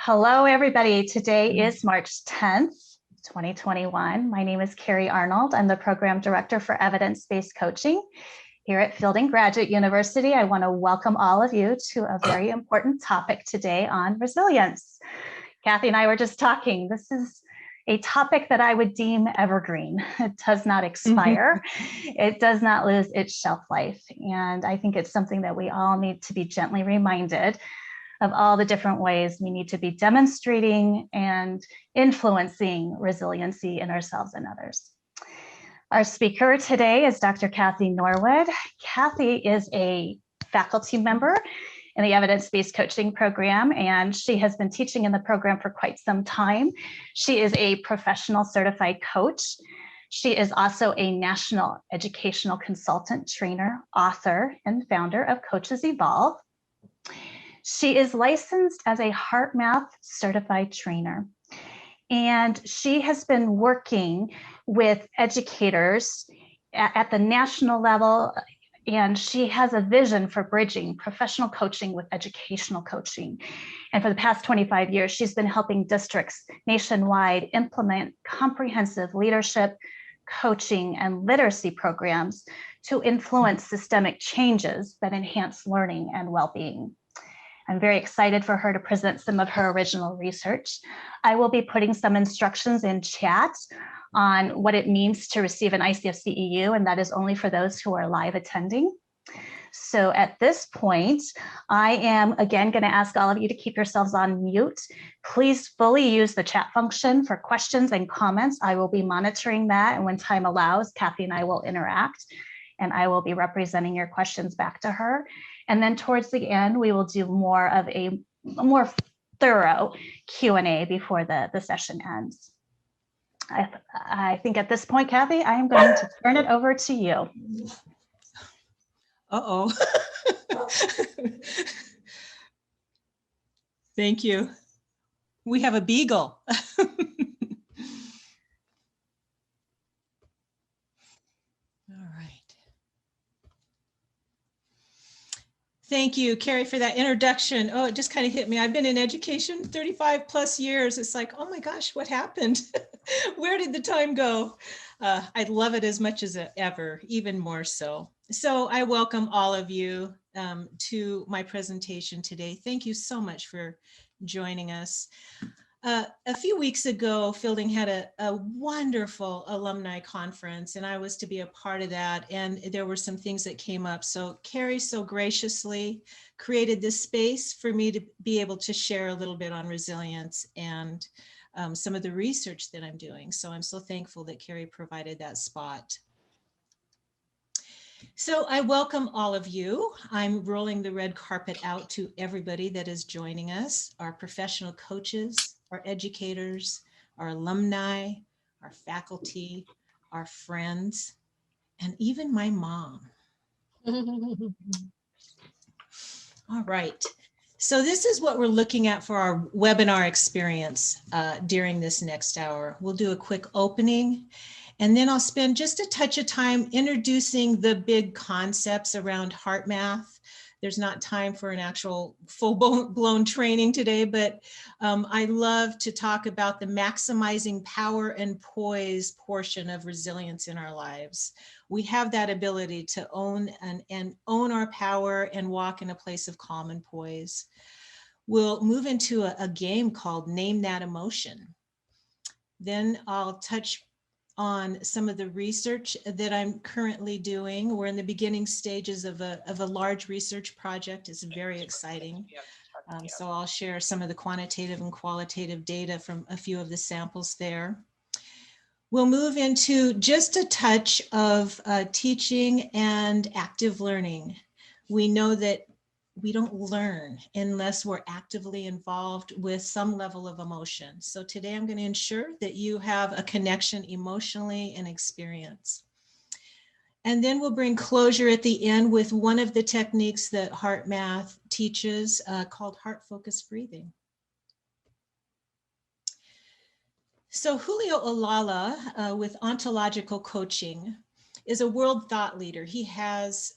Hello, everybody. Today is March 10th, 2021. My name is Carrie Arnold. I'm the Program Director for Evidence-Based Coaching here at Fielding Graduate University. I want to welcome all of you to a very important topic today on resilience. Kathy and I were just talking. This is a topic that I would deem evergreen. It does not expire. It does not lose its shelf life. And I think it's something that we all need to be gently reminded of all the different ways we need to be demonstrating and influencing resiliency in ourselves and others. Our speaker today is Dr. Kathy Norwood. Kathy is a faculty member in the evidence-based coaching program, and she has been teaching in the program for quite some time. She is a professional certified coach. She is also a national educational consultant, trainer, author, and founder of Coaches Evolve. She is licensed as a HeartMath certified trainer, and she has been working with educators at the national level, and she has a vision for bridging professional coaching with educational coaching. And for the past 25 years, she's been helping districts nationwide implement comprehensive leadership, coaching, and literacy programs to influence systemic changes that enhance learning and well-being. I'm very excited for her to present some of her original research. I will be putting some instructions in chat on what it means to receive an ICF CEU, and that is only for those who are live attending. So at this point, I am again going to ask all of you to keep yourselves on mute. Please fully use the chat function for questions and comments. I will be monitoring that, and when time allows, Kathy and I will interact, and I will be representing your questions back to her. And then towards the end, we will do more of a more thorough Q&A before the session ends. I think at this point, Kathy, I am going to turn it over to you. Uh-oh. Thank you. We have a beagle. Thank you, Carrie, for that introduction. Oh, it just kind of hit me. I've been in education 35 plus years. It's like, oh my gosh, what happened? Where did the time go? I love it as much as ever, even more so. So I welcome all of you to my presentation today. Thank you so much for joining us. A few weeks ago, Fielding had a wonderful alumni conference, and I was to be a part of that. And there were some things that came up. So Carrie so graciously created this space for me to be able to share a little bit on resilience and some of the research that I'm doing. So I'm so thankful that Carrie provided that spot. So I welcome all of you. I'm rolling the red carpet out to everybody that is joining us, our professional coaches, our educators, our alumni, our faculty, our friends, and even my mom. All right. So this is what we're looking at for our webinar experience during this next hour. We'll do a quick opening, and then I'll spend just a touch of time introducing the big concepts around HeartMath. There's not time for an actual full-blown training today, but I love to talk about the maximizing power and poise portion of resilience in our lives. We have that ability to own and own our power and walk in a place of calm and poise. We'll move into a game called Name That Emotion. Then I'll touch on some of the research that I'm currently doing. We're in the beginning stages of a large research project. It's very exciting. So I'll share some of the quantitative and qualitative data from a few of the samples there. We'll move into just a touch of teaching and active learning. We know that we don't learn unless we're actively involved with some level of emotion. So today I'm going to ensure that you have a connection emotionally and experience. And then we'll bring closure at the end with one of the techniques that HeartMath teaches called heart-focused breathing. So Julio Olala with ontological coaching is a world thought leader. He has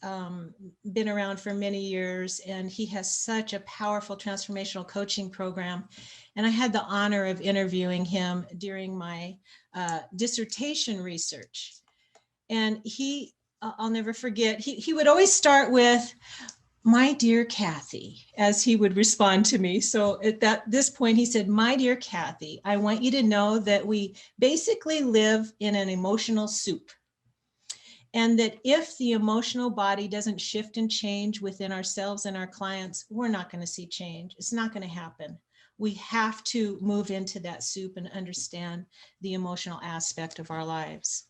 been around for many years, and he has such a powerful transformational coaching program. And I had the honor of interviewing him during my dissertation research. And I'll never forget, he would always start with, "My dear Kathy," as he would respond to me. So at this point, he said, "My dear Kathy, I want you to know that we basically live in an emotional soup. And that if the emotional body doesn't shift and change within ourselves and our clients, we're not going to see change. It's not going to happen. We have to move into that soup and understand the emotional aspect of our lives."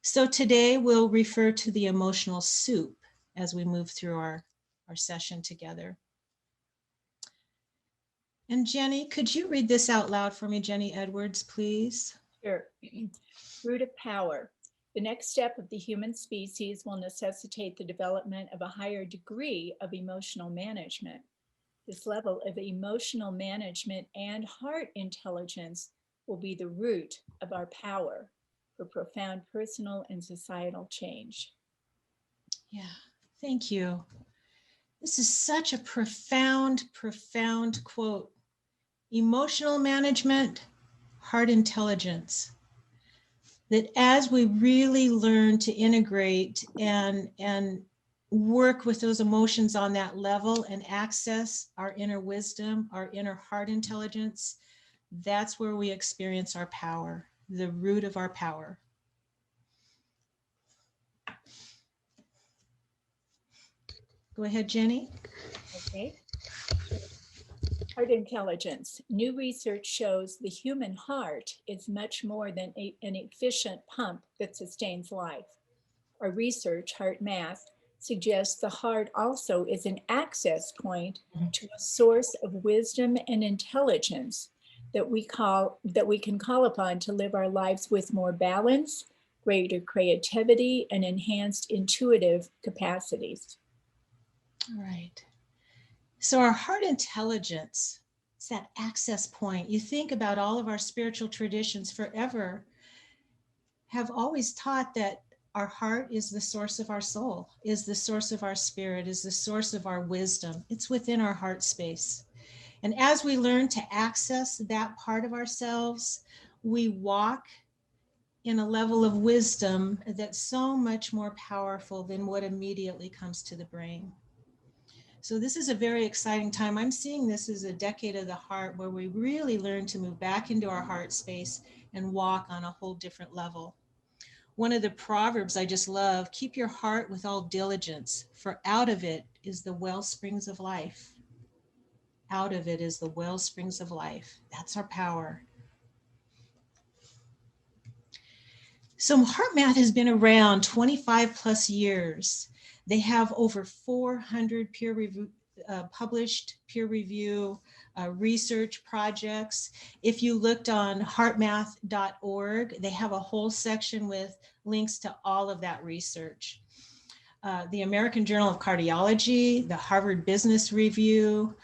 So today we'll refer to the emotional soup as we move through our session together. And Jenny, could you read this out loud for me, Jenny Edwards, please? Sure. Root of power. The next step of the human species will necessitate the development of a higher degree of emotional management. This level of emotional management and heart intelligence will be the root of our power for profound personal and societal change. Yeah, thank you. This is such a profound, profound quote. Emotional management, heart intelligence. That as we really learn to integrate and work with those emotions on that level and access our inner wisdom, our inner heart intelligence, that's where we experience our power, the root of our power. Go ahead, Jenny. Okay. Heart intelligence. New research shows the human heart is much more than an efficient pump that sustains life. Our research, Heart Math, suggests the heart also is an access point to a source of wisdom and intelligence that we can call upon to live our lives with more balance, greater creativity, and enhanced intuitive capacities. All right. So our heart intelligence is that access point. You think about all of our spiritual traditions forever have always taught that our heart is the source of our soul, is the source of our spirit, is the source of our wisdom. It's within our heart space. And as we learn to access that part of ourselves, we walk in a level of wisdom that's so much more powerful than what immediately comes to the brain. So this is a very exciting time. I'm seeing this as a decade of the heart where we really learn to move back into our heart space and walk on a whole different level. One of the proverbs I just love, keep your heart with all diligence, for out of it is the well springs of life. Out of it is the well springs of life. That's our power. So Heart Math has been around 25 plus years. They have over 400 published peer review research projects. If you looked on heartmath.org, they have a whole section with links to all of that research. The American Journal of Cardiology, the Harvard Business Review,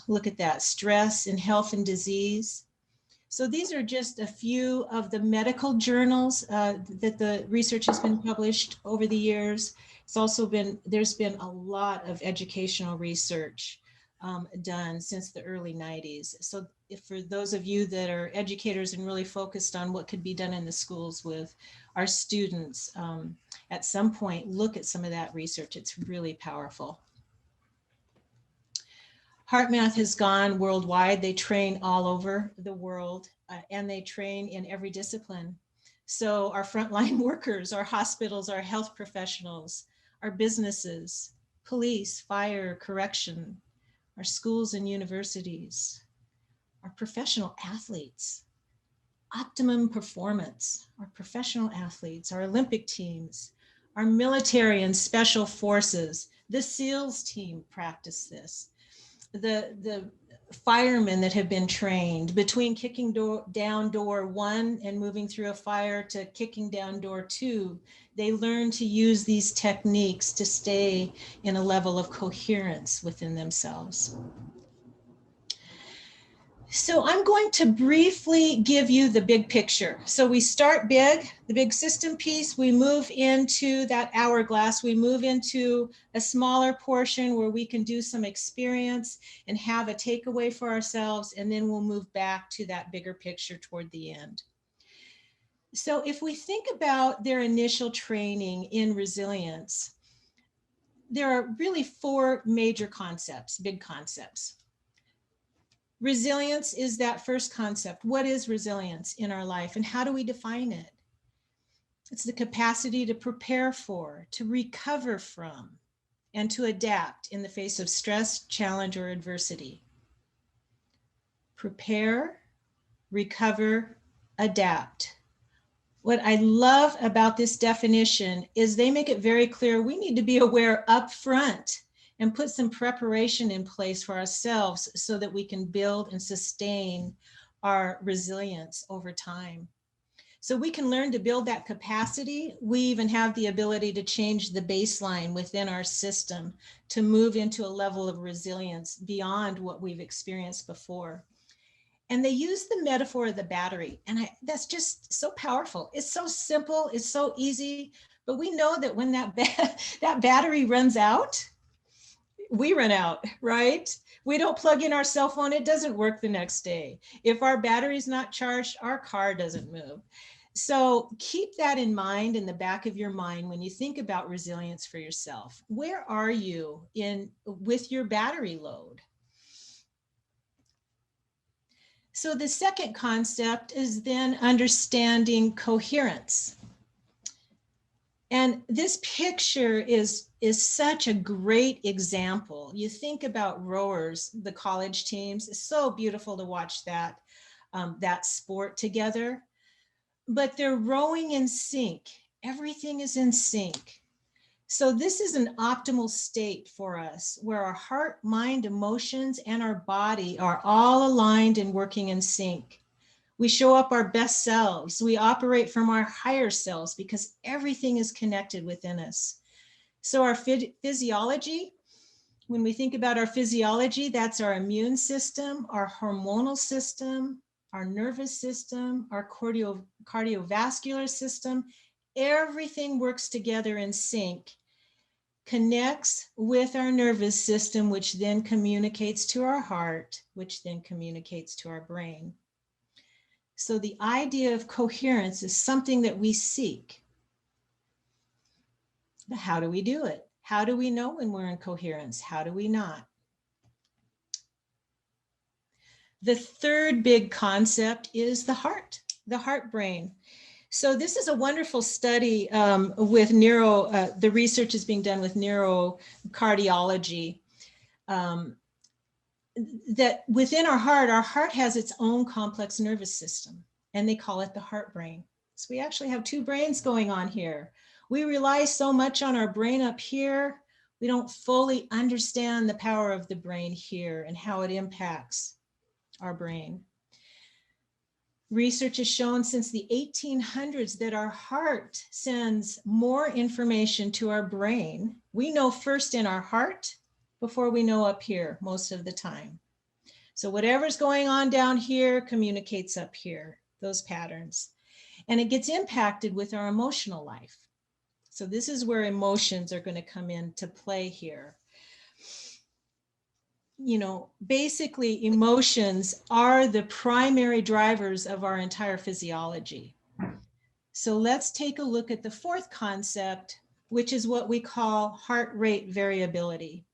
look at that, stress in health and disease. So these are just a few of the medical journals that the research has been published over the years. It's also there's been a lot of educational research done since the early 90s. So for those of you that are educators and really focused on what could be done in the schools with our students, at some point, look at some of that research. It's really powerful. Heart Math has gone worldwide. They train all over the world and they train in every discipline. So our frontline workers, our hospitals, our health professionals, our businesses, police, fire, correction, our schools and universities, our professional athletes, optimum performance, our professional athletes, our Olympic teams, our military and special forces, the SEALs team practice this. The firemen that have been trained between kicking down door 1 and moving through a fire to kicking down door 2, they learn to use these techniques to stay in a level of coherence within themselves. So I'm going to briefly give you the big picture. So we start big, the big system piece, we move into that hourglass, we move into a smaller portion where we can do some experience and have a takeaway for ourselves, and then we'll move back to that bigger picture toward the end. So if we think about their initial training in resilience, there are really four major concepts, big concepts. Resilience is that first concept. What is resilience in our life and how do we define it? It's the capacity to prepare for, to recover from, and to adapt in the face of stress, challenge, or adversity. Prepare, recover, adapt. What I love about this definition is they make it very clear we need to be aware up front and put some preparation in place for ourselves so that we can build and sustain our resilience over time. So we can learn to build that capacity. We even have the ability to change the baseline within our system to move into a level of resilience beyond what we've experienced before. And they use the metaphor of the battery. And that's just so powerful. It's so simple, it's so easy, but we know that when that battery runs out, we run out, right? We don't plug in our cell phone, it doesn't work the next day. If our battery's not charged, our car doesn't move. So keep that in mind in the back of your mind when you think about resilience for yourself. Where are you with your battery load? So the second concept is then understanding coherence. And this picture is such a great example. You think about rowers, the college teams, it's so beautiful to watch that sport together, but they're rowing in sync. Everything is in sync. So this is an optimal state for us where our heart, mind, emotions, and our body are all aligned and working in sync. We show up our best selves. We operate from our higher selves because everything is connected within us. So our physiology, when we think about our physiology, that's our immune system, our hormonal system, our nervous system, our cardiovascular system. Everything works together in sync, connects with our nervous system, which then communicates to our heart, which then communicates to our brain. So the idea of coherence is something that we seek. But how do we do it? How do we know when we're in coherence? How do we not? The third big concept is the heart brain. So this is a wonderful study with the research is being done with neurocardiology. That within our heart has its own complex nervous system, and they call it the heart brain. So we actually have two brains going on here. We rely so much on our brain up here, we don't fully understand the power of the brain here and how it impacts our brain. Research has shown since the 1800s that our heart sends more information to our brain. We know first in our heart before we know up here most of the time. So whatever's going on down here communicates up here, those patterns. And it gets impacted with our emotional life. So this is where emotions are going to come into play here. You know, basically emotions are the primary drivers of our entire physiology. So let's take a look at the fourth concept, which is what we call heart rate variability.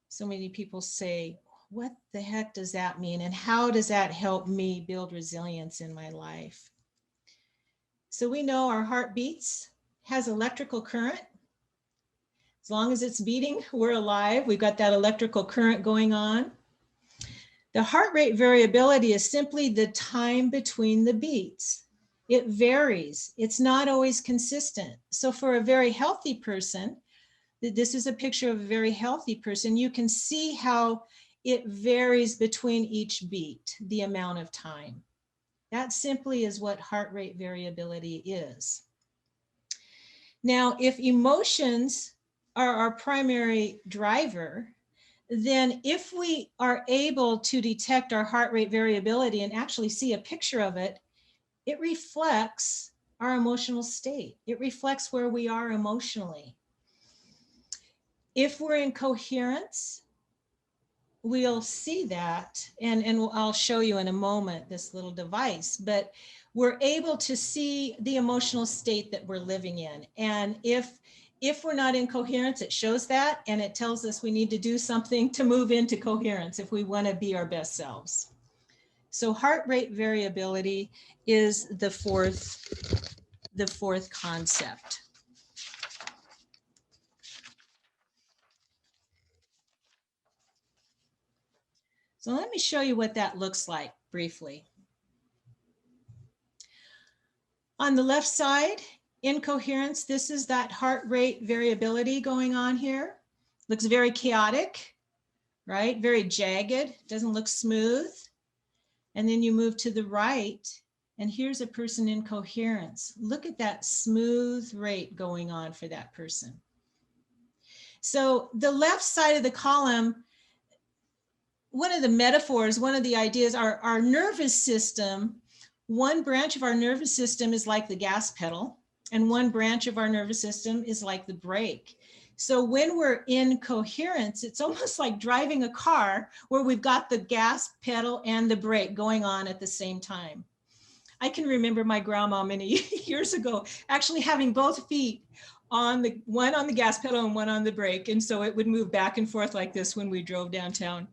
So many people say, what the heck does that mean? And how does that help me build resilience in my life? So we know our heart beats, has electrical current. As long as it's beating, we're alive. We've got that electrical current going on. The heart rate variability is simply the time between the beats. It varies. It's not always consistent. So for a very healthy person, this is a picture of a very healthy person, you can see how it varies between each beat, the amount of time. That simply is what heart rate variability is. Now, if emotions are our primary driver, then if we are able to detect our heart rate variability and actually see a picture of it, it reflects our emotional state. It reflects where we are emotionally. If we're in coherence, we'll see that, and I'll show you in a moment this little device, but we're able to see the emotional state that we're living in. And if we're not in coherence, it shows that, and it tells us we need to do something to move into coherence if we want to be our best selves. So heart rate variability is the fourth concept. So let me show you what that looks like briefly. On the left side, incoherence, this is that heart rate variability going on here. Looks very chaotic, right? Very jagged, doesn't look smooth. And then you move to the right, and here's a person in coherence. Look at that smooth rate going on for that person. So the left side of the column, one of the metaphors, one of the ideas, our nervous system, one branch of our nervous system is like the gas pedal, and one branch of our nervous system is like the brake. So when we're in coherence, it's almost like driving a car where we've got the gas pedal and the brake going on at the same time. I can remember my grandma many years ago actually having both feet on the one on the gas pedal and one on the brake. And so it would move back and forth like this when we drove downtown.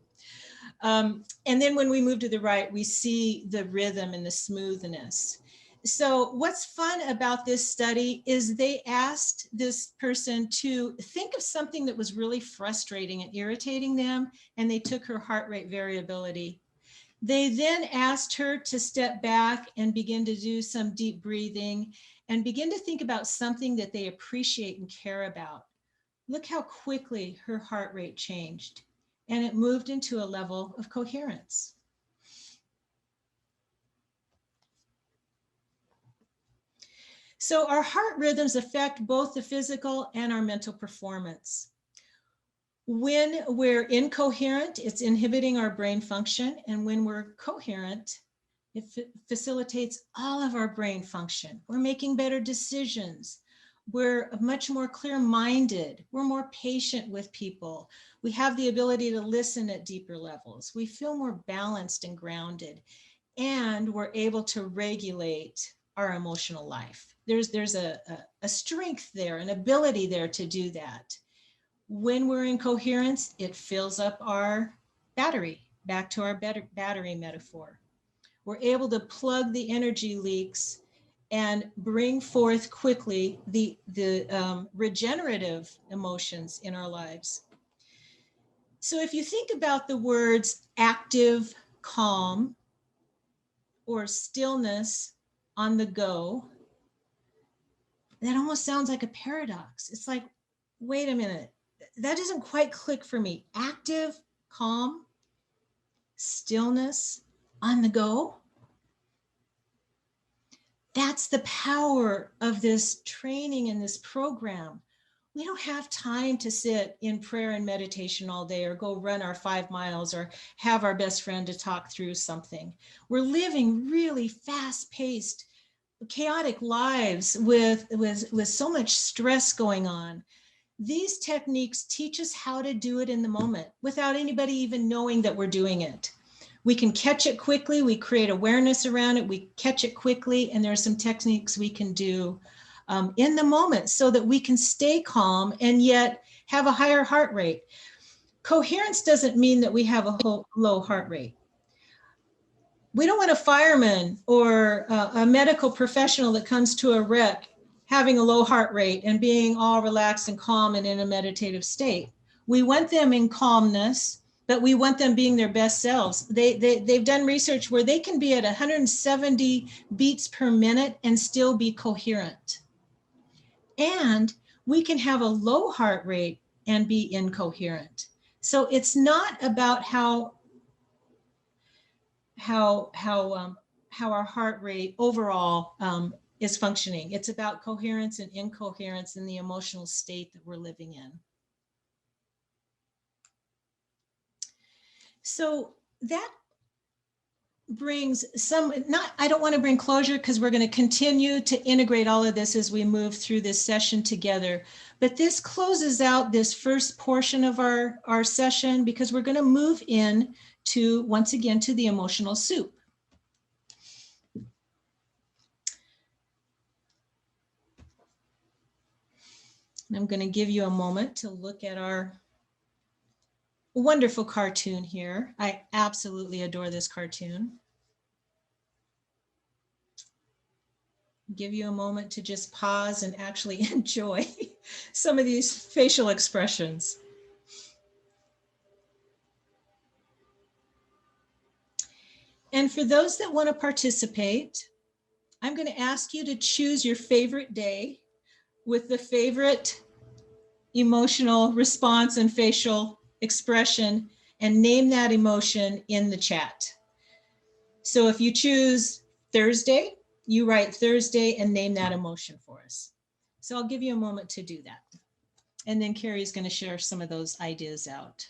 And then when we move to the right, we see the rhythm and the smoothness. So what's fun about this study is they asked this person to think of something that was really frustrating and irritating them, and they took her heart rate variability. They then asked her to step back and begin to do some deep breathing and begin to think about something that they appreciate and care about. Look how quickly her heart rate changed, and it moved into a level of coherence. So our heart rhythms affect both the physical and our mental performance. When we're incoherent, it's inhibiting our brain function. And when we're coherent, it facilitates all of our brain function. We're making better decisions. We're much more clear-minded. We're more patient with people. We have the ability to listen at deeper levels. We feel more balanced and grounded. And we're able to regulate our emotional life. There's a strength there, an ability there to do that. When we're in coherence, it fills up our battery, back to our battery metaphor. We're able to plug the energy leaks and bring forth quickly the regenerative emotions in our lives. So if you think about the words active, calm, or stillness, on the go, that almost sounds like a paradox. It's like, wait a minute, that doesn't quite click for me. Active, calm, stillness, on the go. That's the power of this training and this program. We don't have time to sit in prayer and meditation all day or go run our 5 miles or have our best friend to talk through something. We're living really fast-paced, chaotic lives with so much stress going on. These techniques teach us how to do it in the moment without anybody even knowing that we're doing it. We can catch it quickly. We create awareness around it. We catch it quickly. And there are some techniques we can do in the moment so that we can stay calm and yet have a higher heart rate. Coherence doesn't mean that we have a low heart rate. We don't want a fireman or a medical professional that comes to a wreck having a low heart rate and being all relaxed and calm and in a meditative state. We want them in calmness, but we want them being their best selves. They've done research where they can be at 170 beats per minute and still be coherent. And we can have a low heart rate and be incoherent. So it's not about how our heart rate overall is functioning. It's about coherence and incoherence in the emotional state that we're living in. So that brings some, I don't want to bring closure because we're going to continue to integrate all of this as we move through this session together. But this closes out this first portion of our session because we're going to move in to, once again, to the emotional soup. And I'm going to give you a moment to look at our wonderful cartoon here. I absolutely adore this cartoon. Give you a moment to just pause and actually enjoy some of these facial expressions. And for those that want to participate, I'm going to ask you to choose your favorite day with the favorite emotional response and facial expression and name that emotion in the chat. So if you choose Thursday, you write Thursday and name that emotion for us. So I'll give you a moment to do that. And then Carrie's going to share some of those ideas out.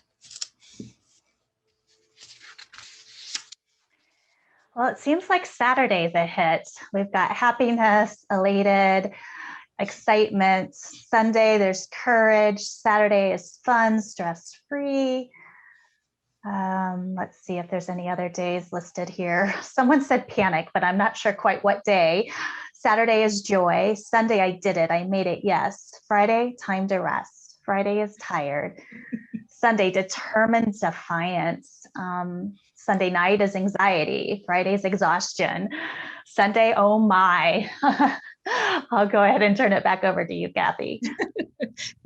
Well, it seems like Saturday's a hit. We've got happiness, elated, excitement. Sunday, there's courage. Saturday is fun, stress-free. Let's see if there's any other days listed here. Someone said panic, but I'm not sure quite what day. Saturday is joy. Sunday, I did it. I made it. Yes. Friday, time to rest. Friday is tired. Sunday, determined defiance. Sunday night is anxiety. Friday's exhaustion. Sunday, oh my. I'll go ahead and turn it back over to you, Kathy.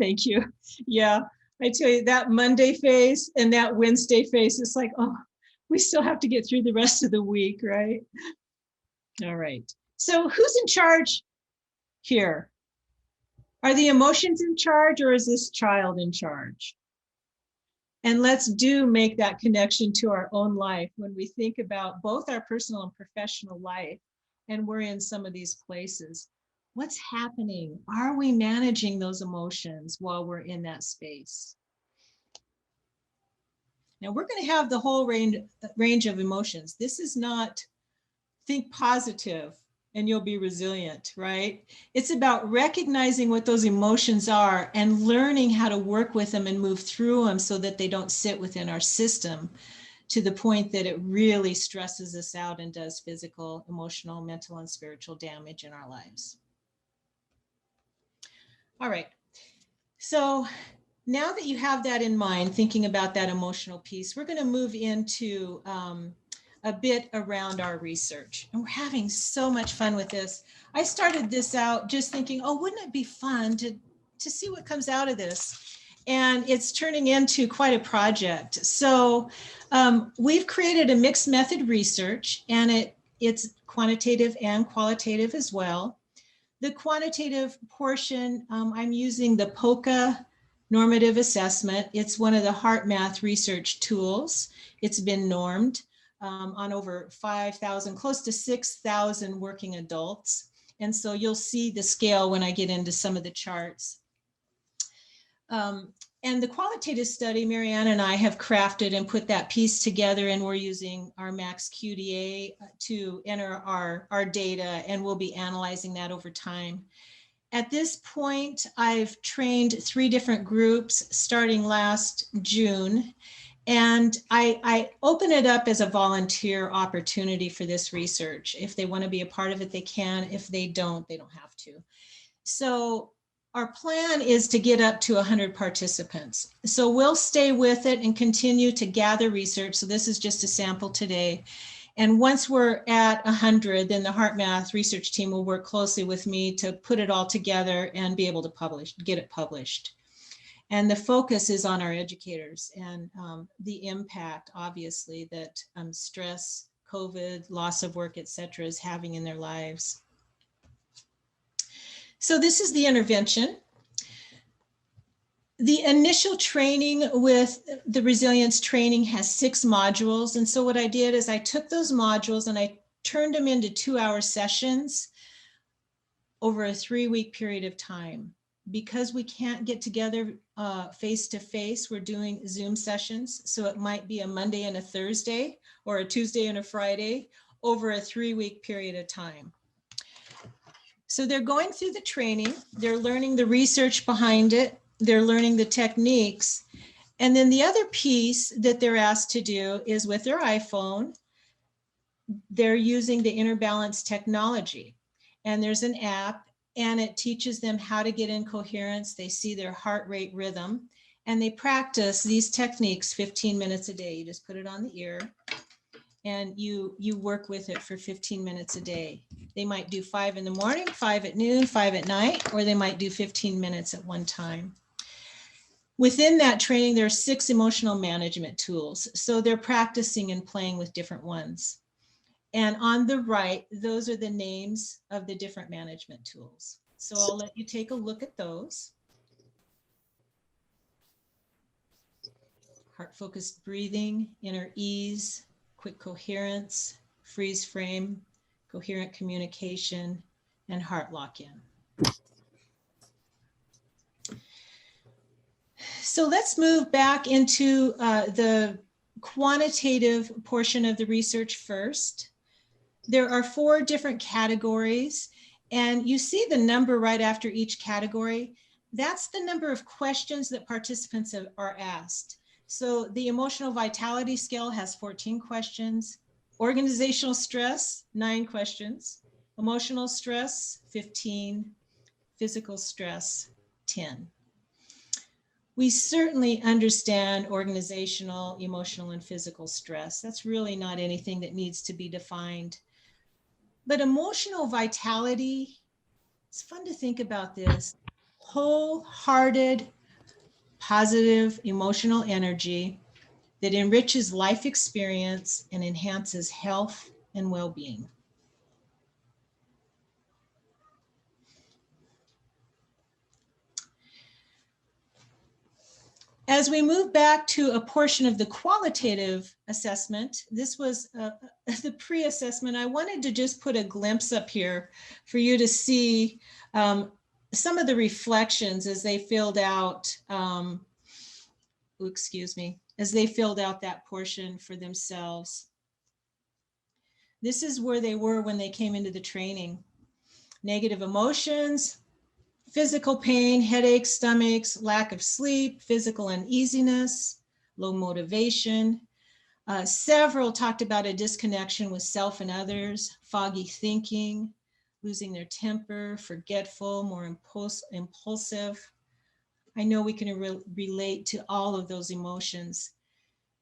Thank you. Yeah, I tell you, that Monday face and that Wednesday face, it's like, oh, we still have to get through the rest of the week, right? All right. So who's in charge here? Are the emotions in charge or is this child in charge? And let's make that connection to our own life when we think about both our personal and professional life, and we're in some of these places. What's happening? Are we managing those emotions while we're in that space? Now we're going to have the whole range of emotions. This is not think positive and you'll be resilient, right? It's about recognizing what those emotions are and learning how to work with them and move through them so that they don't sit within our system to the point that it really stresses us out and does physical, emotional, mental, and spiritual damage in our lives. All right, so now that you have that in mind, thinking about that emotional piece, we're going to move into a bit around our research. And we're having so much fun with this. I started this out just thinking, oh, wouldn't it be fun to see what comes out of this? And it's turning into quite a project. So we've created a mixed method research, and it's quantitative and qualitative as well. The quantitative portion, I'm using the POCA normative assessment. It's one of the HeartMath research tools. It's been normed on over 5,000, close to 6,000 working adults. And so you'll see the scale when I get into some of the charts. And the qualitative study, Marianne and I have crafted and put that piece together, and we're using our Max QDA to enter our data, and we'll be analyzing that over time. At this point, I've trained 3 different groups starting last June, and I open it up as a volunteer opportunity for this research. If they want to be a part of it, they can. If they don't have to. So our plan is to get up to 100 participants. So we'll stay with it and continue to gather research. So this is just a sample today. And once we're at 100, then the HeartMath research team will work closely with me to put it all together and be able to get it published. And the focus is on our educators and the impact, obviously, that stress, COVID, loss of work, et cetera, is having in their lives. So this is the intervention. The initial training with the resilience training has 6 modules. And so what I did is I took those modules and I turned them into 2-hour sessions over a 3-week period of time. Because we can't get together face-to-face. We're doing Zoom sessions. So it might be a Monday and a Thursday or a Tuesday and a Friday over a 3-week period of time. So they're going through the training, they're learning the research behind it, they're learning the techniques. And then the other piece that they're asked to do is with their iPhone, they're using the Inner Balance technology. And there's an app and it teaches them how to get in coherence. They see their heart rate rhythm and they practice these techniques 15 minutes a day. You just put it on the ear and you work with it for 15 minutes a day. They might do 5 in the morning, 5 at noon, 5 at night, or they might do 15 minutes at one time. Within that training, there are 6 emotional management tools. So they're practicing and playing with different ones. And on the right, those are the names of the different management tools. So I'll let you take a look at those. Heart-focused breathing, inner ease, quick coherence, freeze frame, coherent communication, and heart lock-in. So let's move back into the quantitative portion of the research first. There are 4 different categories, and you see the number right after each category. That's the number of questions that participants are asked. So the emotional vitality scale has 14 questions, organizational stress, 9 questions, emotional stress, 15, physical stress, 10. We certainly understand organizational, emotional, and physical stress. That's really not anything that needs to be defined. But emotional vitality, it's fun to think about this. Wholehearted, positive emotional energy that enriches life experience and enhances health and well-being. As we move back to a portion of the qualitative assessment, this was the pre-assessment. I wanted to just put a glimpse up here for you to see some of the reflections as they filled out, as they filled out that portion for themselves. This is where they were when they came into the training. Negative emotions, physical pain, headaches, stomachs, lack of sleep, physical uneasiness, low motivation. Several talked about a disconnection with self and others, foggy thinking, losing their temper, forgetful, more impulsive. I know we can relate to all of those emotions.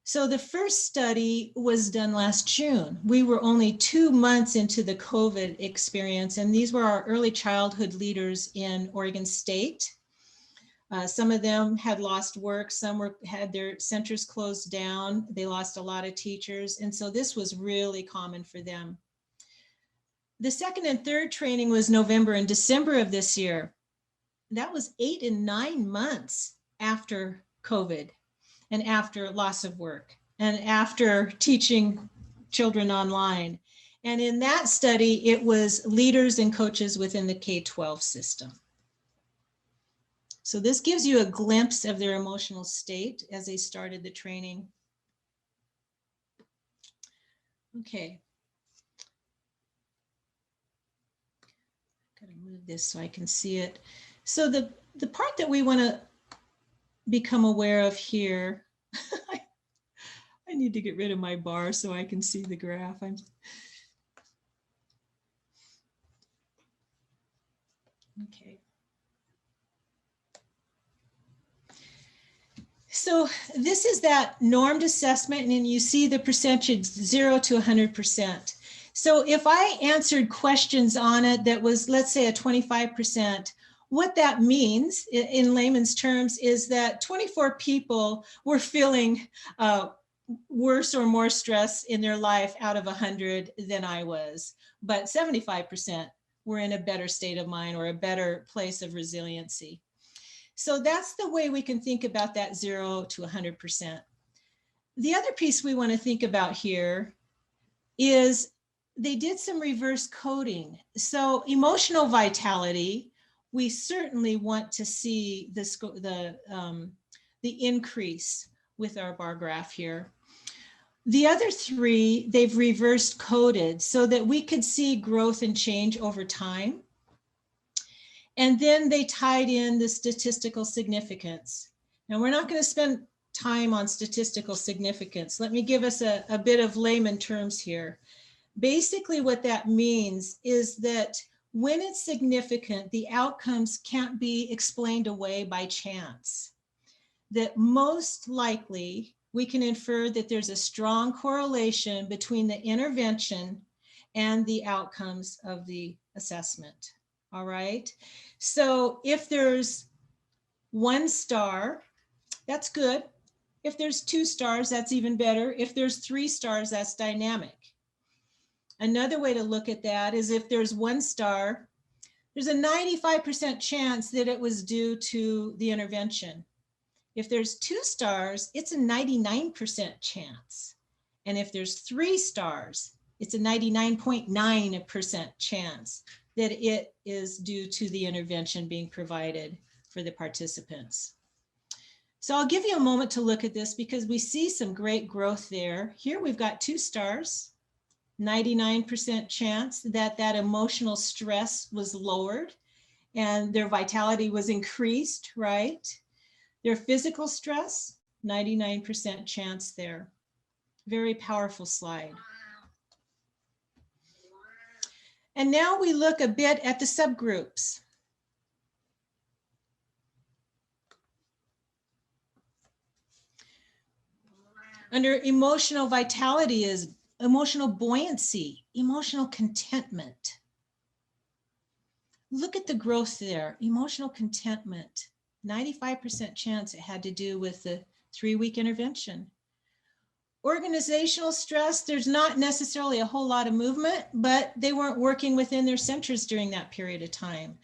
So the first study was done last June. We were only 2 months into the COVID experience, and these were our early childhood leaders in Oregon State. Some of them had lost work, some had their centers closed down. They lost a lot of teachers, and so this was really common for them. The second and third training was November and December of this year. That was 8 and 9 months after COVID and after loss of work and after teaching children online. And in that study, it was leaders and coaches within the K-12 system. So this gives you a glimpse of their emotional state as they started the training. Okay. Gotta move this so I can see it. So the part that we want to become aware of here, I need to get rid of my bar so I can see the graph. Okay. So this is that normed assessment, and you see the percentage 0 to 100%. So if I answered questions on it that was, let's say, a 25%, what that means in layman's terms is that 24 people were feeling worse or more stress in their life out of 100 than I was, but 75% were in a better state of mind or a better place of resiliency. So that's the way we can think about that 0 to 100%. The other piece we want to think about here is they did some reverse coding. So emotional vitality we certainly want to see the increase with our bar graph here. The other three, they've reversed coded so that we could see growth and change over time. And then they tied in the statistical significance. Now, we're not going to spend time on statistical significance. Let me give us a bit of layman terms here. Basically, what that means is that when it's significant, the outcomes can't be explained away by chance. That most likely, we can infer that there's a strong correlation between the intervention and the outcomes of the assessment. All right. So if there's 1 star, that's good. If there's 2 stars, that's even better. If there's 3 stars, that's dynamic. Another way to look at that is if there's 1 star, there's a 95% chance that it was due to the intervention. If there's 2 stars, it's a 99% chance. And if there's 3 stars, it's a 99.9% chance that it is due to the intervention being provided for the participants. So I'll give you a moment to look at this because we see some great growth there. Here we've got 2 stars, 99% chance that that emotional stress was lowered and their vitality was increased, right? Their physical stress, 99% chance there. Very powerful slide. And now we look a bit at the subgroups. Under emotional vitality is emotional buoyancy, emotional contentment. Look at the growth there, emotional contentment. 95% chance it had to do with the 3-week intervention. Organizational stress, there's not necessarily a whole lot of movement, but they weren't working within their centers during that period of time,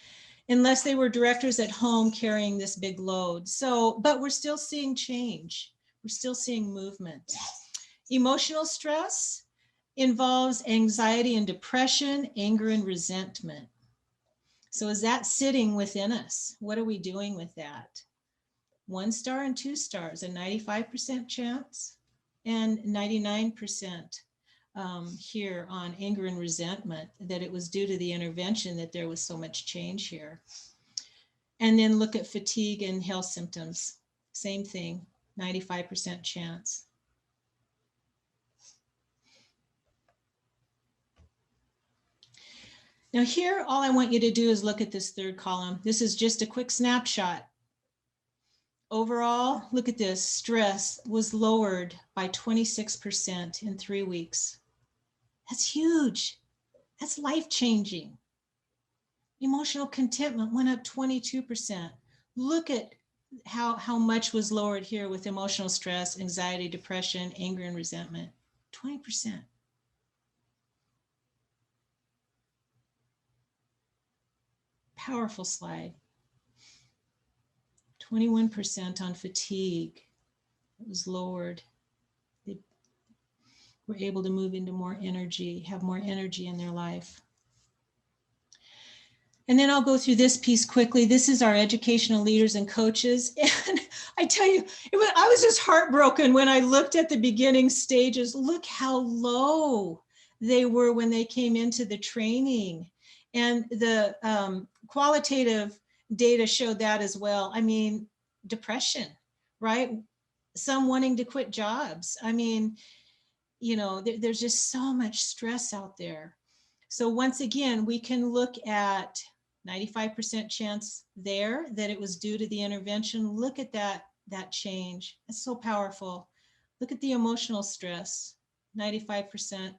unless they were directors at home carrying this big load. So, but we're still seeing change. We're still seeing movement. Emotional stress involves anxiety and depression, anger and resentment. So is that sitting within us? What are we doing with that? 1 star and 2 stars, a 95% chance and 99% here on anger and resentment, that it was due to the intervention that there was so much change here. And then look at fatigue and health symptoms. Same thing, 95% chance. Now here, all I want you to do is look at this 3rd column. This is just a quick snapshot. Overall, look at this, stress was lowered by 26% in 3 weeks. That's huge. That's life-changing. Emotional contentment went up 22%. Look at how much was lowered here with emotional stress, anxiety, depression, anger, and resentment, 20%. Powerful slide. 21% on fatigue. It was lowered. They were able to move into more energy, have more energy in their life. And then I'll go through this piece quickly. This is our educational leaders and coaches. And I tell you, I was just heartbroken when I looked at the beginning stages. Look how low they were when they came into the training. And the qualitative data showed that as well. I mean, depression, right? Some wanting to quit jobs. I mean, you know, there's just so much stress out there. So once again, we can look at 95% chance there that it was due to the intervention. Look at that change. It's so powerful. Look at the emotional stress, 95%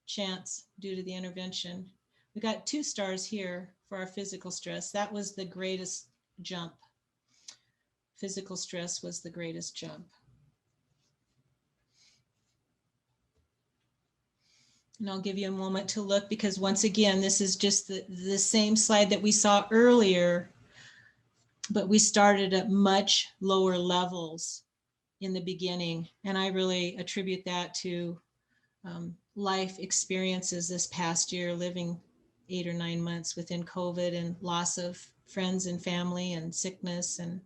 chance due to the intervention. We got 2 stars here for our physical stress. That was the greatest jump. Physical stress was the greatest jump. And I'll give you a moment to look, because once again, this is just the same slide that we saw earlier, but we started at much lower levels in the beginning. And I really attribute that to life experiences this past year, living 8 or 9 months within COVID and loss of friends and family and sickness and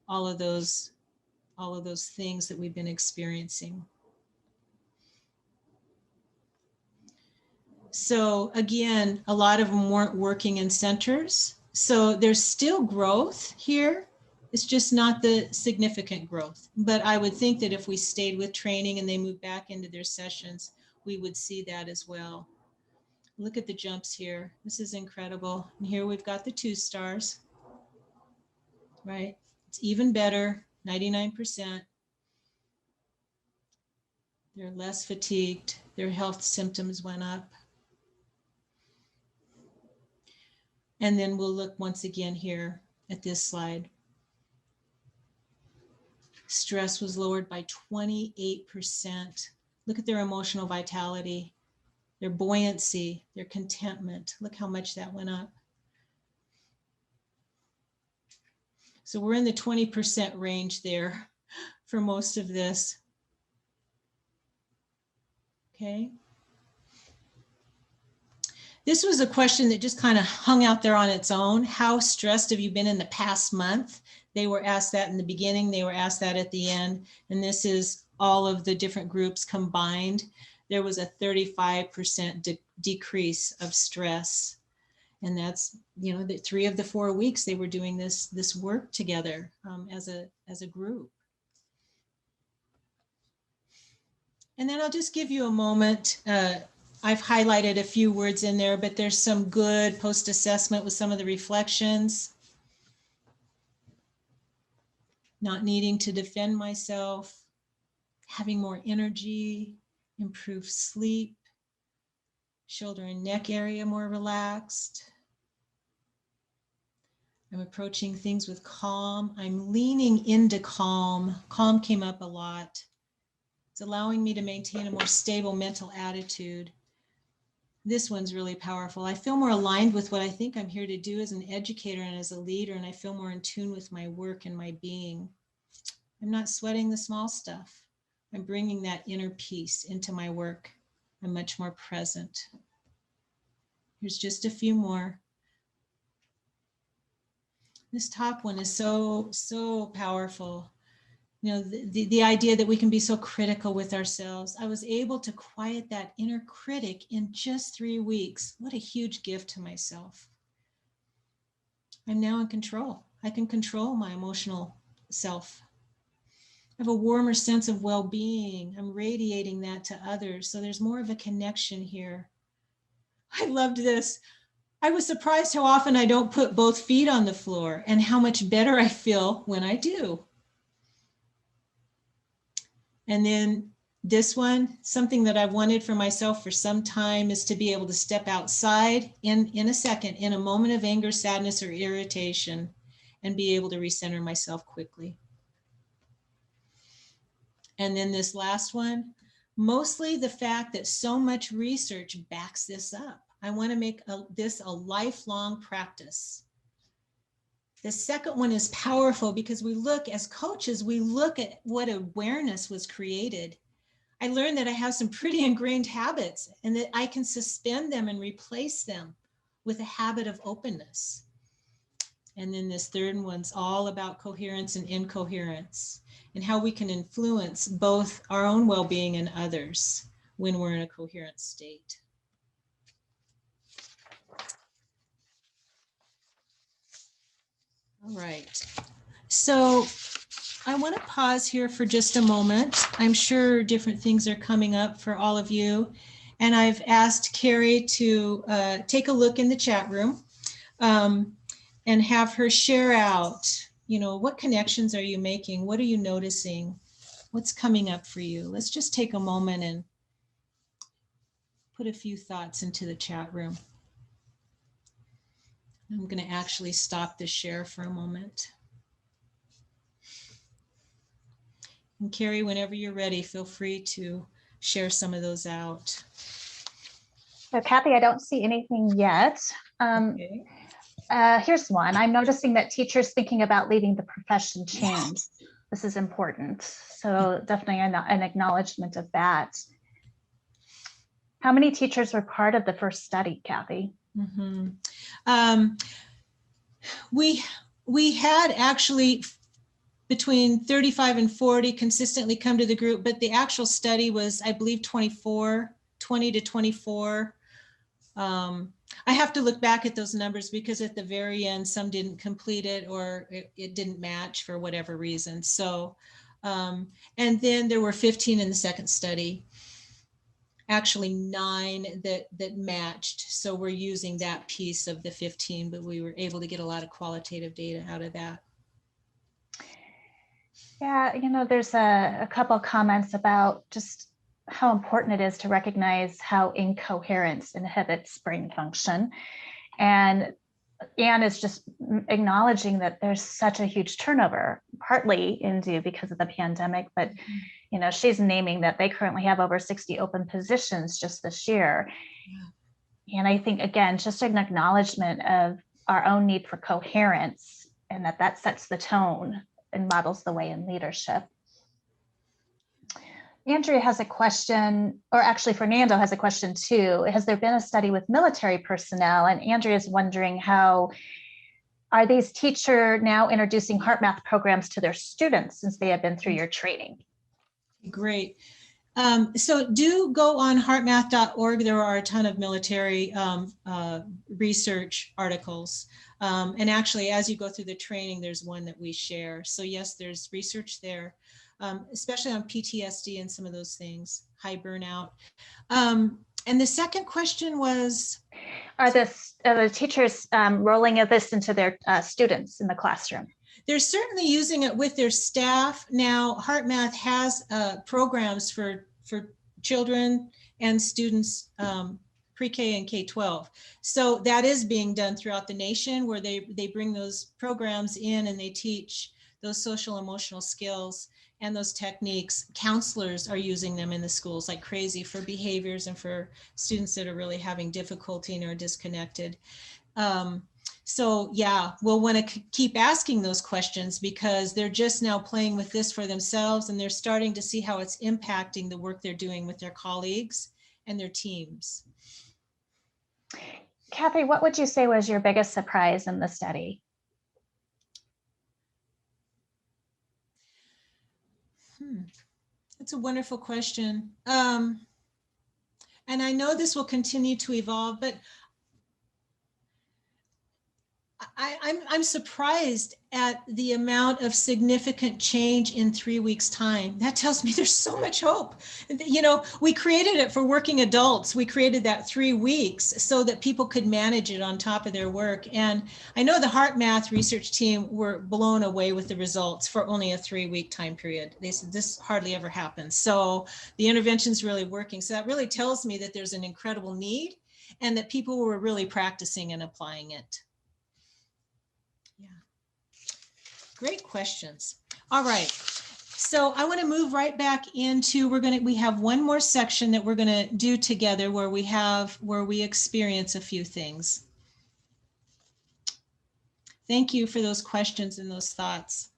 all of those things that we've been experiencing. So again, a lot of them weren't working in centers. So there's still growth here. It's just not the significant growth. But I would think that if we stayed with training and they moved back into their sessions, we would see that as well. Look at the jumps here. This is incredible. And here we've got the 2 stars, right? It's even better, 99%. They're less fatigued. Their health symptoms went up. And then we'll look once again here at this slide. Stress was lowered by 28%. Look at their emotional vitality, their buoyancy, their contentment. Look how much that went up. So we're in the 20% range there for most of this. Okay. This was a question that just kind of hung out there on its own. How stressed have you been in the past month? They were asked that in the beginning. They were asked that at the end. And this is all of the different groups combined. There was a 35% decrease of stress. And that's, you know, the 3 of the 4 weeks they were doing this work together as a group. And then I'll just give you a moment. I've highlighted a few words in there, but there's some good post-assessment with some of the reflections. Not needing to defend myself, having more energy, improved sleep, shoulder and neck area more relaxed. I'm approaching things with calm. I'm leaning into calm. Calm came up a lot. It's allowing me to maintain a more stable mental attitude. This one's really powerful. I feel more aligned with what I think I'm here to do as an educator and as a leader, and I feel more in tune with my work and my being. I'm not sweating the small stuff. I'm bringing that inner peace into my work. I'm much more present. Here's just a few more. This top one is so powerful. You know, the idea that we can be so critical with ourselves. I was able to quiet that inner critic in just 3 weeks. What a huge gift to myself. I'm now in control. I can control my emotional self. I have a warmer sense of well-being. I'm radiating that to others. So there's more of a connection here. I loved this. I was surprised how often I don't put both feet on the floor and how much better I feel when I do. And then this one, something that I've wanted for myself for some time is to be able to step outside in a second, in a moment of anger, sadness, or irritation, and be able to recenter myself quickly. And then this last one, mostly the fact that so much research backs this up. I want to make this a lifelong practice. The second one is powerful because we look, as coaches, we look at what awareness was created. I learned that I have some pretty ingrained habits and that I can suspend them and replace them with a habit of openness. And then this third one's all about coherence and incoherence and how we can influence both our own well-being and others when we're in a coherent state. All right, so I want to pause here for just a moment. I'm sure different things are coming up for all of you. And I've asked Carrie to take a look in the chat room and have her share out, you know, what connections are you making? What are you noticing? What's coming up for you? Let's just take a moment and put a few thoughts into the chat room. I'm going to actually stop the share for a moment. And Carrie, whenever you're ready, feel free to share some of those out. So Kathy, I don't see anything yet. Okay. Here's one. I'm noticing that teachers thinking about leaving the profession change. This is important. So definitely an acknowledgement of that. How many teachers were part of the first study, Kathy? Mm-hmm. We had actually between 35 and 40 consistently come to the group, but the actual study was, I believe, 20 to 24. I have to look back at those numbers because at the very end, some didn't complete it or it didn't match for whatever reason. So, and then there were 15 in the second study, actually 9 that matched. So we're using that piece of the 15, but we were able to get a lot of qualitative data out of that. Yeah, you know, there's a couple of comments about just how important it is to recognize how incoherence inhibits brain function. And Anne is just acknowledging that there's such a huge turnover, partly due because of the pandemic, but you know, she's naming that they currently have over 60 open positions just this year. Yeah. And I think, again, just an acknowledgement of our own need for coherence and that sets the tone and models the way in leadership. Andrea has a question, or actually Fernando has a question too. Has there been a study with military personnel? And Andrea is wondering how are these teachers now introducing heart math programs to their students since they have been through your training? Great. So do go on heartmath.org. There are a ton of military research articles. And actually, as you go through the training, there's one that we share. So yes, there's research there, especially on PTSD and some of those things, high burnout. And the second question was? Are the teachers rolling this into their students in the classroom? They're certainly using it with their staff. Now, HeartMath has programs for children and students, pre-K and K-12. So that is being done throughout the nation where they bring those programs in and they teach those social emotional skills and those techniques. Counselors are using them in the schools like crazy for behaviors and for students that are really having difficulty and are disconnected. So yeah, we'll want to keep asking those questions because they're just now playing with this for themselves and they're starting to see how it's impacting the work they're doing with their colleagues and their teams. Kathy, what would you say was your biggest surprise in the study? That's a wonderful question. And I know this will continue to evolve, but I'm surprised at the amount of significant change in 3 weeks' time. That tells me there's so much hope. You know, we created it for working adults. We created that 3 weeks so that people could manage it on top of their work. And I know the HeartMath research team were blown away with the results for only a 3-week time period. They said this hardly ever happens. So the intervention's really working. So that really tells me that there's an incredible need and that people were really practicing and applying it. Great questions. All right. So I want to move right back into, we have one more section that we're going to do together where we experience a few things. Thank you for those questions and those thoughts.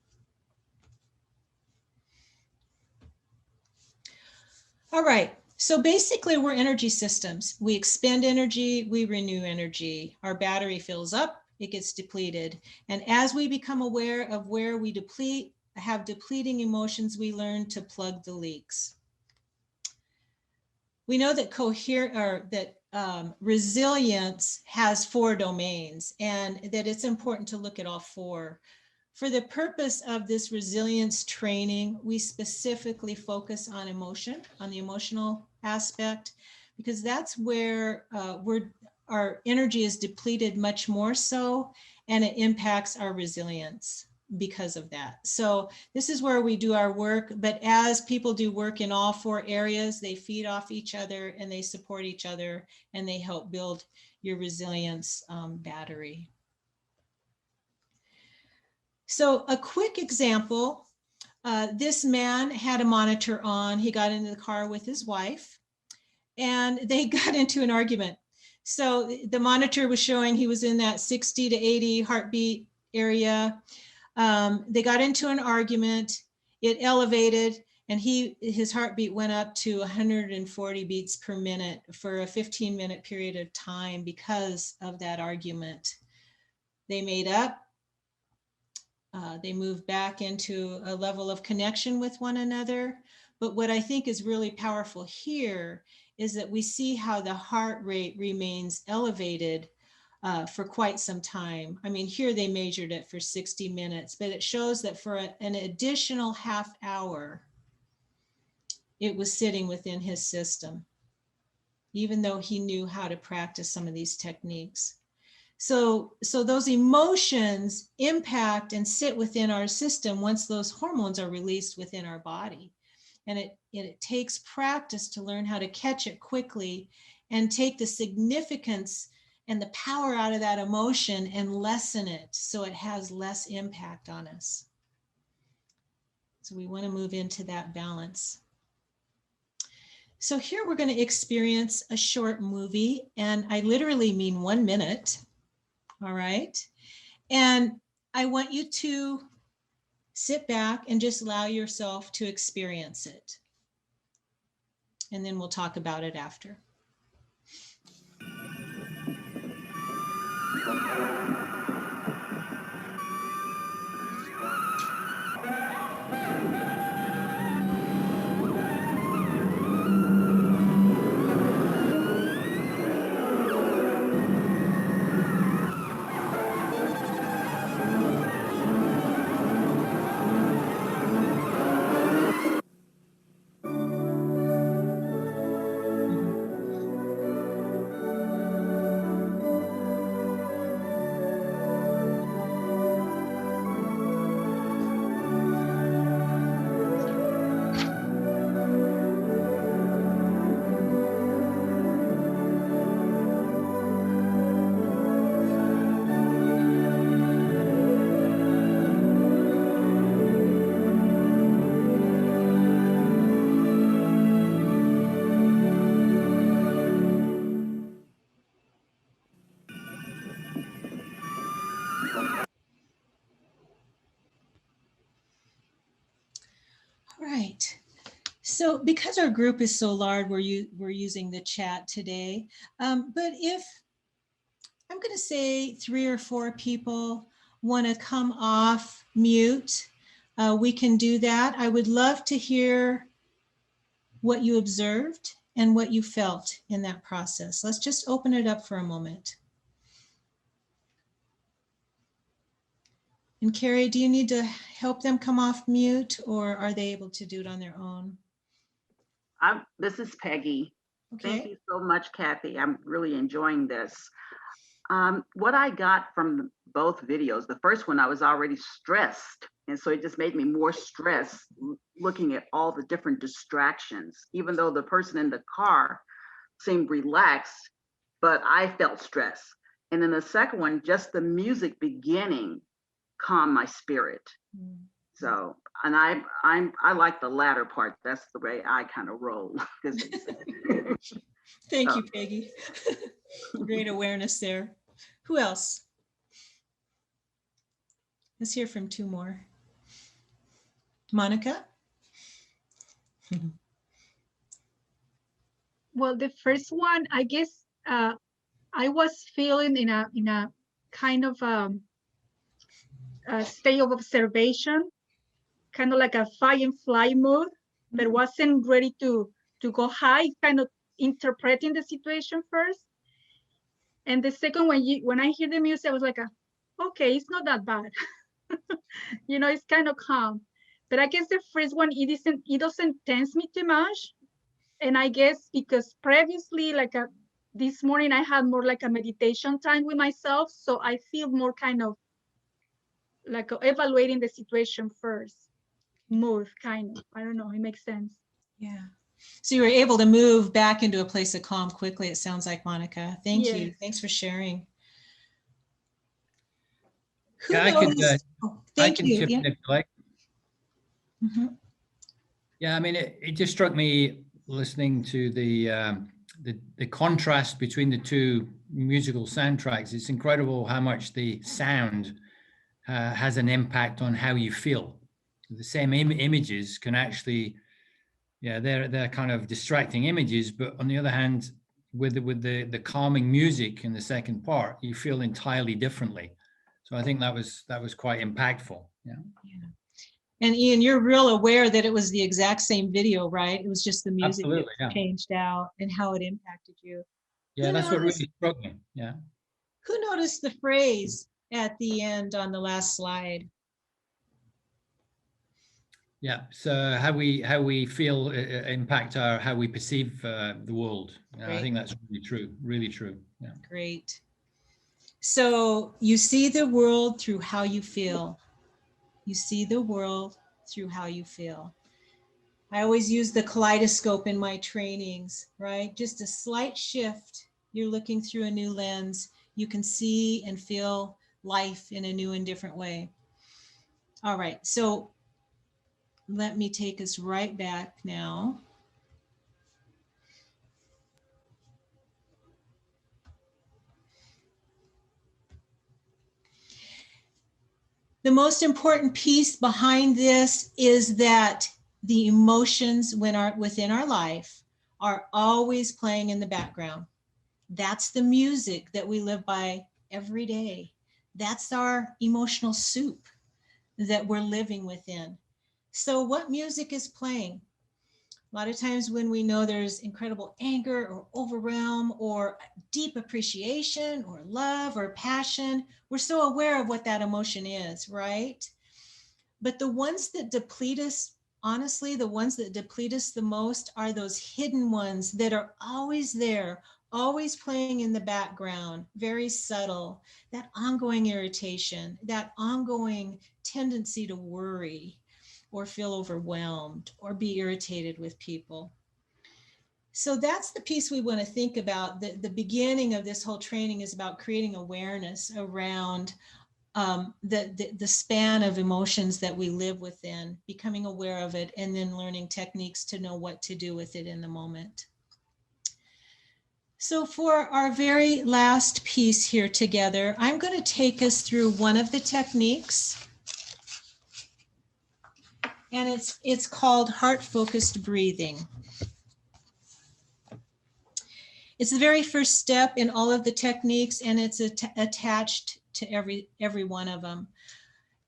All right. So basically we're energy systems. We expend energy, we renew energy. Our battery fills up, it gets depleted. And as we become aware of where we have depleting emotions, we learn to plug the leaks. We know that resilience has 4 domains and that it's important to look at all 4. For the purpose of this resilience training, we specifically focus on emotion, on the emotional aspect, because that's where our energy is depleted much more so, and it impacts our resilience because of that. So this is where we do our work, but as people do work in all 4 areas, they feed off each other and they support each other and they help build your resilience battery. So a quick example, this man had a monitor on, he got into the car with his wife and they got into an argument. So the monitor was showing he was in that 60 to 80 heartbeat area. They got into an argument, it elevated, and his heartbeat went up to 140 beats per minute for a 15-minute period of time because of that argument. They made up. They moved back into a level of connection with one another. But what I think is really powerful here is that we see how the heart rate remains elevated for quite some time. I mean, here they measured it for 60 minutes, but it shows that for an additional half hour, it was sitting within his system, even though he knew how to practice some of these techniques. So those emotions impact and sit within our system once those hormones are released within our body. And it takes practice to learn how to catch it quickly and take the significance and the power out of that emotion and lessen it so it has less impact on us. So we want to move into that balance. So here we're going to experience a short movie, and I literally mean 1 minute. All right. And I want you to sit back and just allow yourself to experience it. And then we'll talk about it after. Right. So because our group is so large, we're using the chat today. But if I'm going to say 3 or 4 people want to come off mute, we can do that. I would love to hear what you observed and what you felt in that process. Let's just open it up for a moment. And Carrie, do you need to help them come off mute, or are they able to do it on their own? This is Peggy. Okay. Thank you so much, Kathy. I'm really enjoying this. What I got from both videos, the first one, I was already stressed. And so it just made me more stressed looking at all the different distractions, even though the person in the car seemed relaxed, but I felt stress. And then the second one, just the music beginning calmed my spirit. So, and I like the latter part. That's the way I kind of roll. Thank you, Peggy. Great awareness there. Who else? Let's hear from 2 more. Monica? Well, the first one, I guess I was feeling in a kind of a state of observation, kind of like a fight and flight mood, but wasn't ready to go high, kind of interpreting the situation first. And the second one, when I hear the music, I was like, okay, it's not that bad. You know, it's kind of calm. But I guess the first one, it doesn't tense me too much. And I guess because previously, like this morning, I had more like a meditation time with myself. So I feel more kind of like evaluating the situation first. Move, kind of. I don't know, it makes sense. Yeah. So you were able to move back into a place of calm quickly, it sounds like, Monica. Thank you. Thanks for sharing. Who Yeah, I can chip in if you like. Yeah, I mean, it just struck me listening to the contrast between the 2 musical soundtracks. It's incredible how much the sound has an impact on how you feel. The same images can actually, yeah, they're kind of distracting images, but on the other hand, with the calming music in the second part, you feel entirely differently. So I think that was quite impactful. Yeah. Yeah. And Ian, you're real aware that it was the exact same video, right? It was just the music that Absolutely, yeah. changed out and how it impacted you. Yeah, Who that's what noticed- really struck me. Yeah. Who noticed the phrase at the end on the last slide? Yeah. So how we feel impact our how we perceive the world. I Great. think that's really true. Really true. Yeah. Great. So you see the world through how you feel. You see the world through how you feel. I always use the kaleidoscope in my trainings, right? Just a slight shift. You're looking through a new lens. You can see and feel life in a new and different way. All right, so let me take us right back now. The most important piece behind this is that the emotions within our life are always playing in the background. That's the music that we live by every day. That's our emotional soup that we're living within. So what music is playing? A lot of times when we know there's incredible anger or overwhelm or deep appreciation or love or passion, we're so aware of what that emotion is, right? But the ones that deplete us, honestly, the ones that deplete us the most are those hidden ones that are always there, always playing in the background, very subtle, that ongoing irritation, that ongoing tendency to worry or feel overwhelmed or be irritated with people. So that's the piece we want to think about. The beginning of this whole training is about creating awareness around the span of emotions that we live within, becoming aware of it, and then learning techniques to know what to do with it in the moment. So for our very last piece here together, I'm going to take us through one of the techniques. And it's called heart-focused breathing. It's the very first step in all of the techniques, and it's attached to every one of them.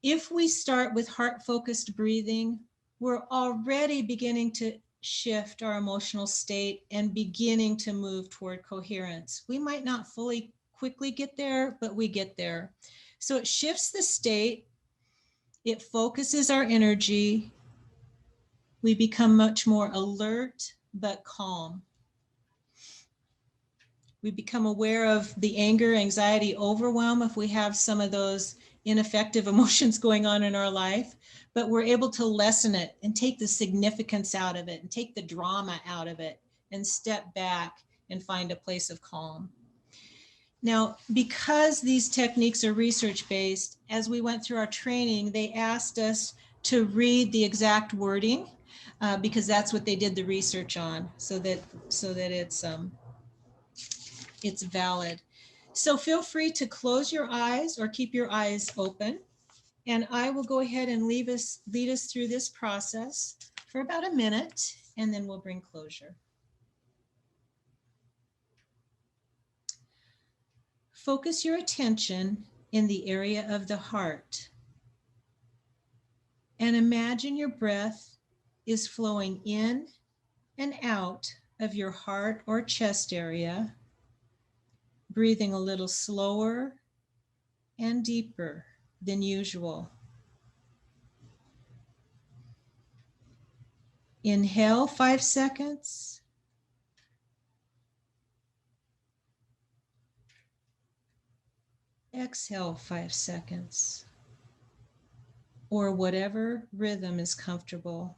If we start with heart-focused breathing, we're already beginning to shift our emotional state and beginning to move toward coherence. We might not fully quickly get there, but we get there. So it shifts the state, it focuses our energy, we become much more alert but calm. We become aware of the anger, anxiety, overwhelm if we have some of those ineffective emotions going on in our life, but we're able to lessen it and take the significance out of it and take the drama out of it and step back and find a place of calm. Now, because these techniques are research-based, as we went through our training, they asked us to read the exact wording because that's what they did the research on, so that it's valid. So feel free to close your eyes or keep your eyes open. And I will go ahead and lead us through this process for about a minute, and then we'll bring closure. Focus your attention in the area of the heart. And imagine your breath is flowing in and out of your heart or chest area, breathing a little slower and deeper than usual. Inhale 5 seconds. Exhale 5 seconds, or whatever rhythm is comfortable.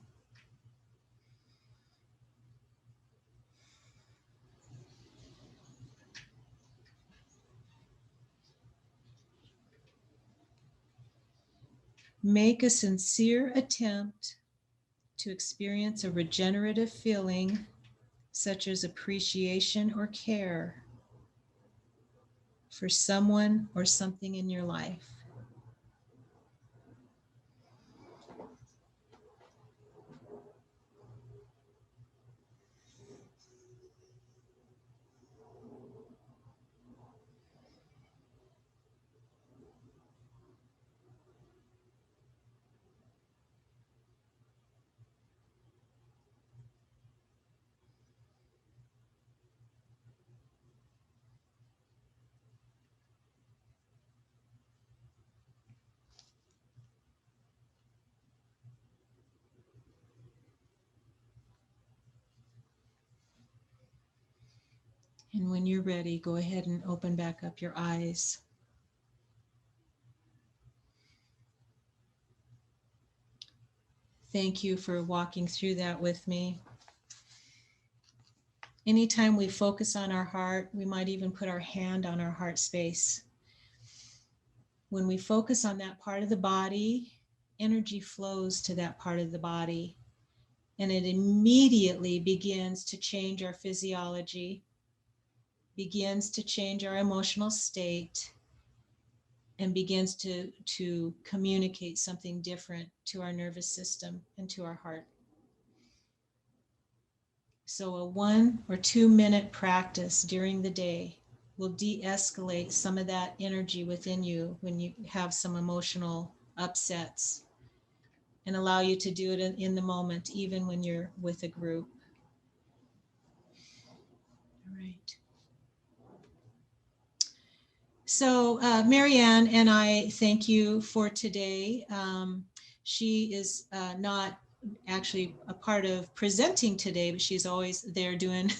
Make a sincere attempt to experience a regenerative feeling, such as appreciation or care for someone or something in your life. And when you're ready, go ahead and open back up your eyes. Thank you for walking through that with me. Anytime we focus on our heart, we might even put our hand on our heart space. When we focus on that part of the body, energy flows to that part of the body, and it immediately begins to change our physiology, begins to change our emotional state, and begins to communicate something different to our nervous system and to our heart. So a 1 or 2 minute practice during the day will de-escalate some of that energy within you when you have some emotional upsets, and allow you to do it in the moment, even when you're with a group. All right. So Marianne and I thank you for today. She is not actually a part of presenting today, but she's always there doing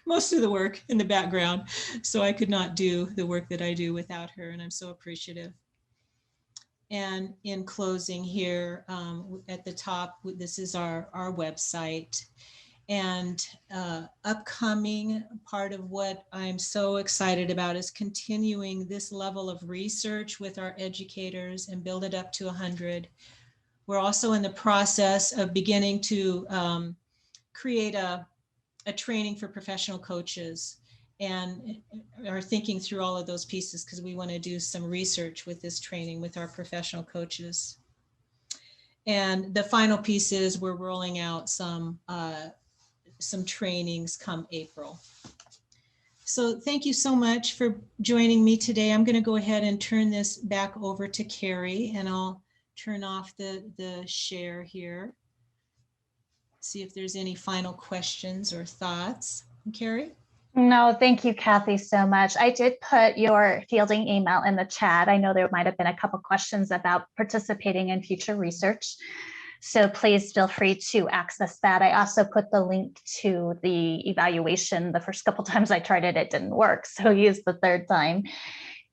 most of the work in the background. So I could not do the work that I do without her, and I'm so appreciative. And in closing here, at the top, this is our website. And upcoming part of what I'm so excited about is continuing this level of research with our educators and build it up to 100. We're also in the process of beginning to create a training for professional coaches, and are thinking through all of those pieces because we want to do some research with this training with our professional coaches. And the final piece is we're rolling out some trainings come April. So thank you so much for joining me today. I'm going to go ahead and turn this back over to Carrie, and I'll turn off the share here. See if there's any final questions or thoughts. Carrie? No, thank you, Kathy, so much. I did put your fielding email in the chat. I know there might have been a couple questions about participating in future research, so please feel free to access that. I also put the link to the evaluation. The first couple times I tried it, it didn't work, so use the third time.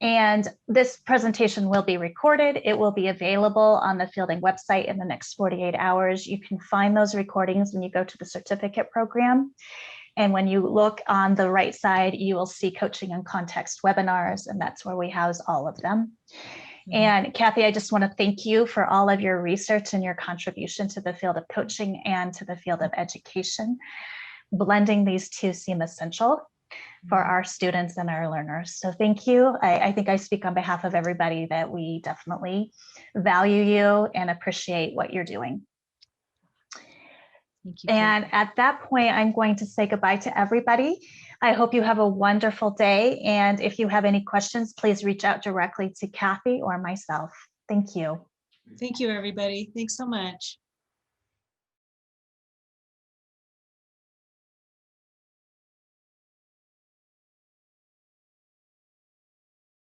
And this presentation will be recorded. It will be available on the fielding website in the next 48 hours. You can find those recordings when you go to the certificate program. And when you look on the right side, you will see coaching and context webinars, and that's where we house all of them. Mm-hmm. And Kathy, I just want to thank you for all of your research and your contribution to the field of coaching and to the field of education. Blending these two seem essential for our students and our learners. So thank you. I think I speak on behalf of everybody that we definitely value you and appreciate what you're doing. Thank you, and at that point, I'm going to say goodbye to everybody. I hope you have a wonderful day. And if you have any questions, please reach out directly to Kathy or myself. Thank you. Thank you, everybody. Thanks so much.